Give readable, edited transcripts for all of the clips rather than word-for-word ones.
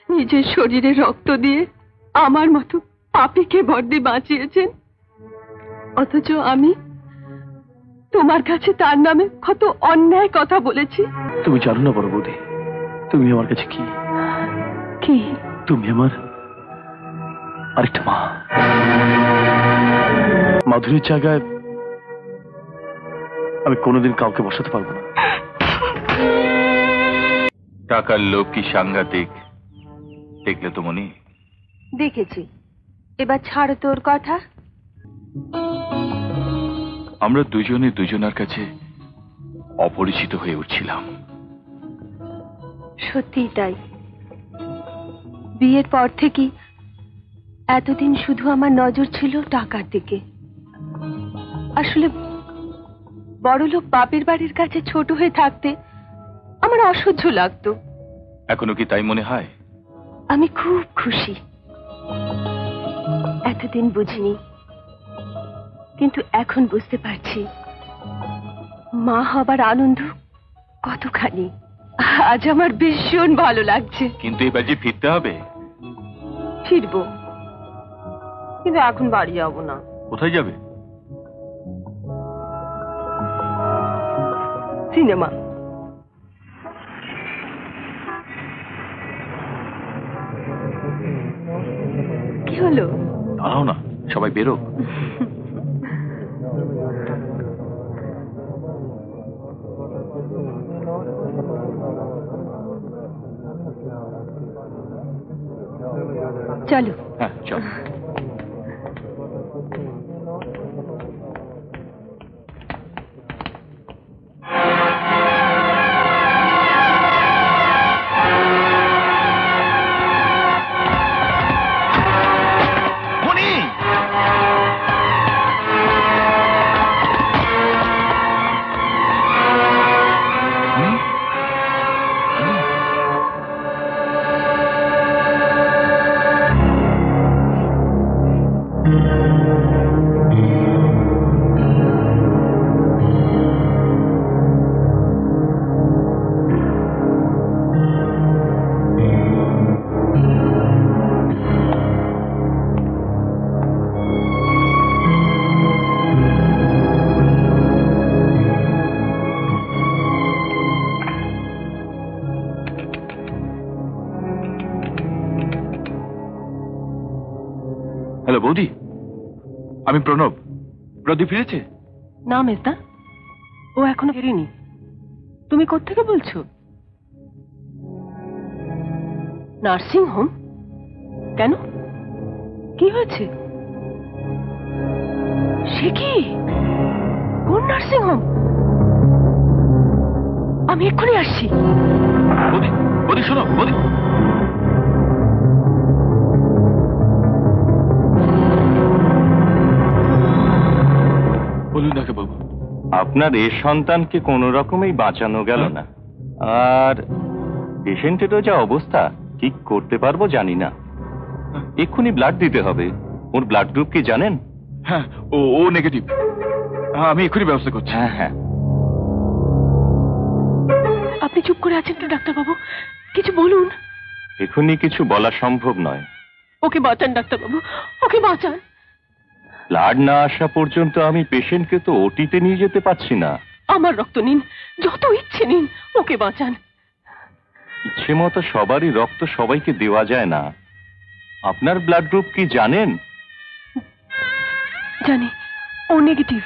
নিজের শরীরে রক্ত দিয়ে আমার মতো পাপীকে বর্দি বাঁচিয়েছেন, অথচ আমি তোমার কাছে তার নামে কত অন্যায় কথা বলেছি। তুমি জানো না বড় বৌদি, তুমি আমার কাছে কি? কি? তুমি আমার আরেকটা মা। মাধুরীর জায়গায় আমি কোনোদিন কাউকে বসাতে পারবো না। টাকার লোভ কি সাংঘাতিক, দেখলে তো মনি? দেখেছি, এবার ছাড় তোর কথা। আমরা দুজনে দুজনার কাছে অপরিচিত হয়ে উঠছিলাম। সত্যি তাই। বিয়ের পর থেকে এতদিন শুধু আমার নজর ছিল টাকার দিকে। আসলে বড়লোক বাপের বাড়ির কাছে ছোট হয়ে থাকতে আমার অসহ্য লাগতো। এখনো কি তাই মনে হয়? আমি খুব খুশি। এতদিন বুঝিনি, কিন্তু এখন বুঝতে পারছি মা হবার আনন্দ কতখানি। আজ আমার ভীষণ ভালো লাগছে। কিন্তু এবার যে ফিরতে হবে। ফিরবো, কিন্তু এখন বাড়ি যাবো না। কোথায় যাবে? সিনেমা। কি হলো? দাঁড়াও না, সবাই বেরো। চলো। হ্যাঁ চল। হ্যালো বৌদি, আমি প্রণব। প্রদীপ ফিরেছে? না মেজদা, ও এখনো ফেরেনি। তুমি কোত্থেকে বলছো? Nursing home? কেন, কি হয়েছে? সে কি? কোন নার্সিং হোম? আমি এক্ষুনি আসছি। বৌদি, বৌদি শোনো বৌদি। বলুন ডাক্তার বাবু। আপনার এ সন্তানকে কোনো রকমেই বাঁচানো গেল না, আর পেশেন্টেরও যা অবস্থা কি করতে পারবো জানি না। এক্ষুনি ব্লাড দিতে হবে। ওর ব্লাড গ্রুপ কি জানেন? হ্যাঁ, ও নেগেটিভ। আমি এক্ষুনি ব্যবস্থা করছি। হ্যাঁ হ্যাঁ। আপনি চুপ করে আছেন তো ডাক্তার বাবু, কিছু বলুন। এক্ষুনি কিছু বলা সম্ভব নয়। ওকে বাঁচান ডাক্তার বাবু, ওকে বাঁচান। ব্লাড না আসা পর্যন্ত আমি পেশেন্টকে তো ওটিতে নিয়ে যেতে পারছি না। আমার রক্ত নিন, যত ইচ্ছে নিন, ওকে বাঁচান। ইচ্ছে মতো সবারই রক্ত সবাইকে দেওয়া যায় না। আপনার ব্লাড গ্রুপ কি জানেন? জানি, ও নেগেটিভ।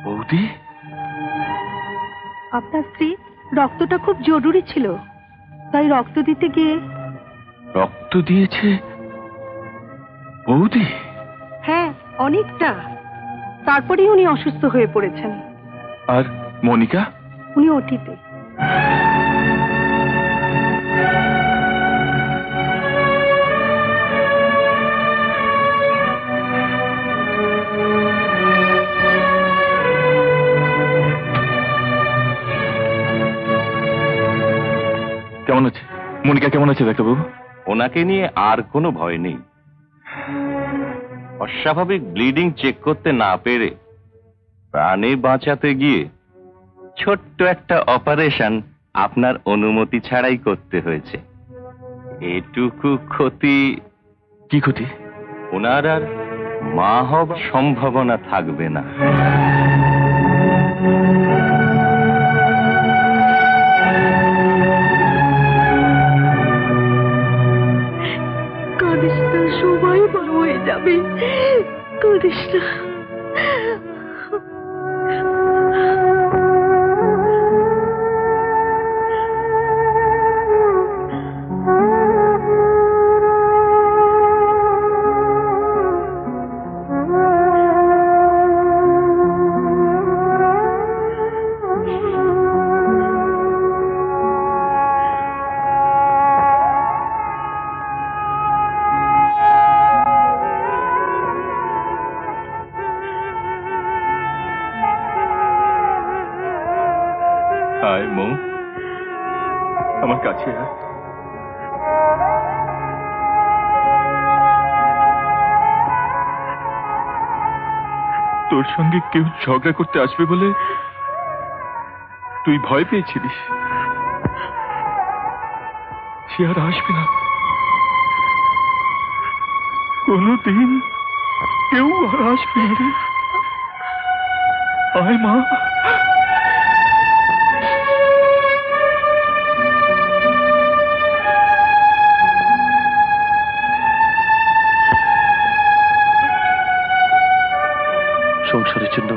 বৌদি, আপনার স্ত্রী রক্তটা খুব জরুরি ছিল, তাই রক্ত দিতে গিয়ে। রক্ত দিয়েছে বৌদি? হ্যাঁ, অনেকটা। তারপরেই উনি অসুস্থ হয়ে পড়েছেন। আর মনিকা? উনি ওটিতে। কেমন আছে মনিকা? কেমন আছে ডাক্তারবাবু? ওনাকে নিয়ে আর কোনো ভয় নেই। অস্বাভাবিক ব্লিডিং চেক করতে না পেরে প্রাণে বাঁচাতে গিয়ে ছোট্ট একটা অপারেশন আপনার অনুমতি ছাড়াই করতে হয়েছে। এটুকু ক্ষতি, কি ক্ষতি? ওনার আর মা হবার সম্ভাবনা থাকবে না। কাঁদিস না, সবাই বড় হয়ে যাবে, কাঁদিস না। আয় মৌ, আমার কাছে আয়। তোর সঙ্গে কেউ ঝগড়া করতে আসবে বলে তুই ভয় পেয়েছিলিস, সে আর আসবে না। কোনদিন কেউ আর আসবে না রে। আয় মা। সংসারের জন্য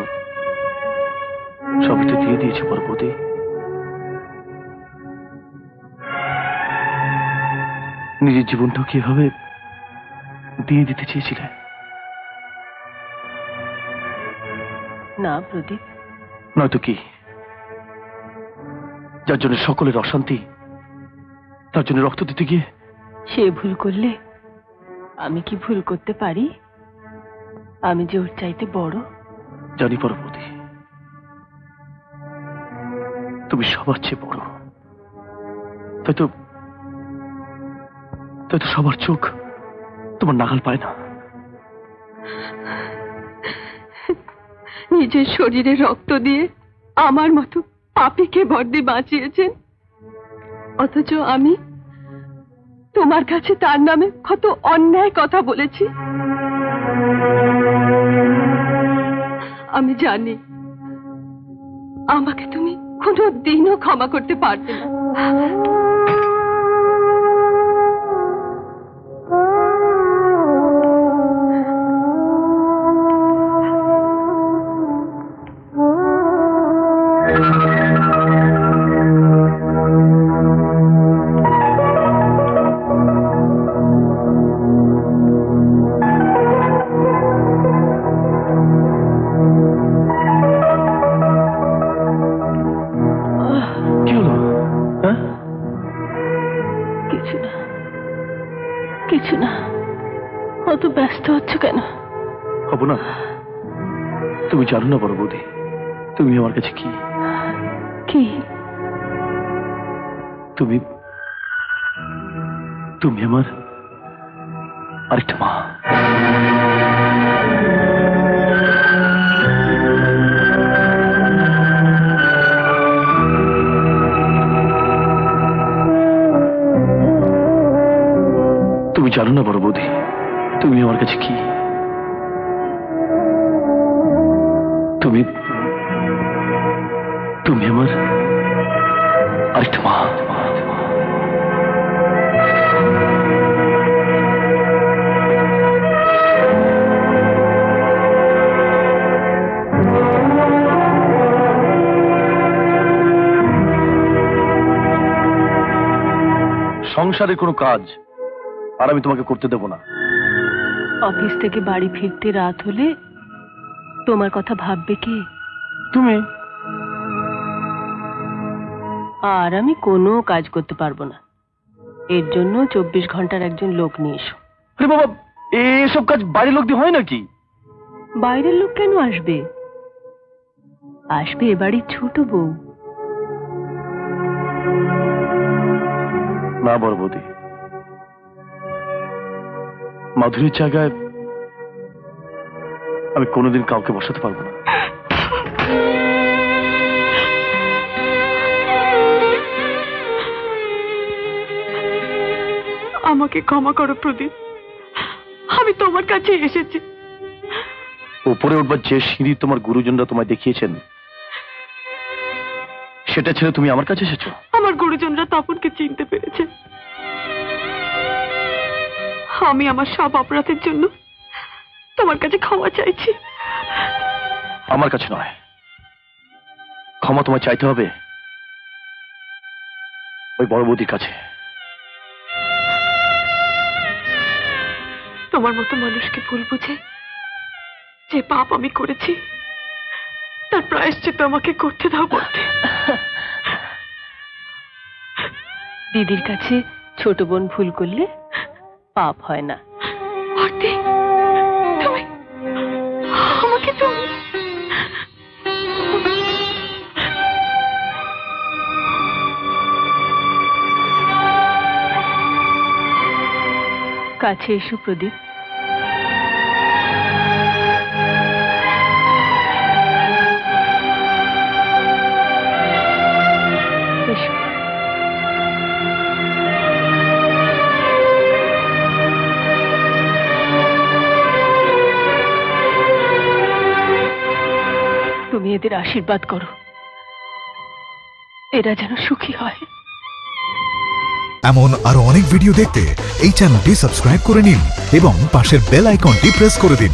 সবই তো দিয়ে দিয়েছে বরবদি। নিজের জীবনটা কিভাবে দিয়ে দিতে চেয়েছিলে? না প্রদীপ, নয়তো কি? যার জন্য সকলের অশান্তি, তার জন্য রক্ত দিতে গিয়ে? সে ভুল করলে আমি কি ভুল করতে পারি? আমি যে ওর চাইতে বড়। জানি পরবর্তী, তুমি সবার চেয়ে বড়, তাই তো সবার চোখ তোমার নাগাল পায় না। নিজের শরীরে রক্ত দিয়ে আমার মতো পাপীকে বর্দি বাঁচিয়েছেন, অথচ আমি তোমার কাছে তার নামে কত অন্যায় কথা বলেছি। আমি জানি আমাকে তুমি কোনোদিনও ক্ষমা করতে পারবে না। কিছু না, অত ব্যস্ত হচ্ছে কেন? হব না, তুমি জানো না বড় বৌদি, তুমি আমার কাছে কি? কি? তুমি তুমি আমার আরেকটা মা। তুমি জানো না বড় বৌদি, তুমি আমার কাছে কি? তুমি তুমি আমার আরেকটা মা। সংসারে কোনো কাজ আর আমি তোমাকে করতে দেব না। অফিস থেকে বাড়ি ফিরতে রাত হলে তোমার কথা ভাববে কে? তুমি। আর আমি কোনো কাজ করতে পারবো না, এর জন্য 24 ঘন্টার একজন লোক নিয়ে এসো। আরে বাবা, এসব কাজ বাইরের লোক দিয়ে হয় নাকি? বাইরের লোক কেন আসবে? আসবে এ বাড়ির ছোট বউ। না বড় বৌদি, মাধুরীর জায়গায় আমি কোনোদিন কাউকে বসাতে পারবো না। আমাকে ক্ষমা করো প্রদীপ, আমি তোমার কাছে এসেছি। উপরে উঠবার যে সিঁড়ি তোমার গুরুজনরা তোমায় দেখিয়েছেন, সেটা ছেড়ে তুমি আমার কাছে এসেছো? আমার গুরুজনরা তপনকে চিনতে পেরেছে। আমি আমার সব অপরাধের জন্য তোমার কাছে ক্ষমা চাইছি। আমার কাছে নয়, ক্ষমা তোমায় চাইতে হবে ওই বড় বৌদির কাছে। তোমার মতো মানুষকে ভুল বুঝে যে পাপ আমি করেছি তার প্রায়শ্চিত্ত আমাকে করতে দাও বলতে। দিদির কাছে ছোট বোন ভুল করলে পাপ হয় না। ভর্তি, তুমি আমাকে তুমি কাছে এসো প্রদীপ। এসো। তুমি এদের আশীর্বাদ করো, এরা যেন সুখী হয়। এমন আরো অনেক ভিডিও দেখতে এই চ্যানেলটি সাবস্ক্রাইব করে নিন এবং পাশের বেল আইকনটি প্রেস করে দিন।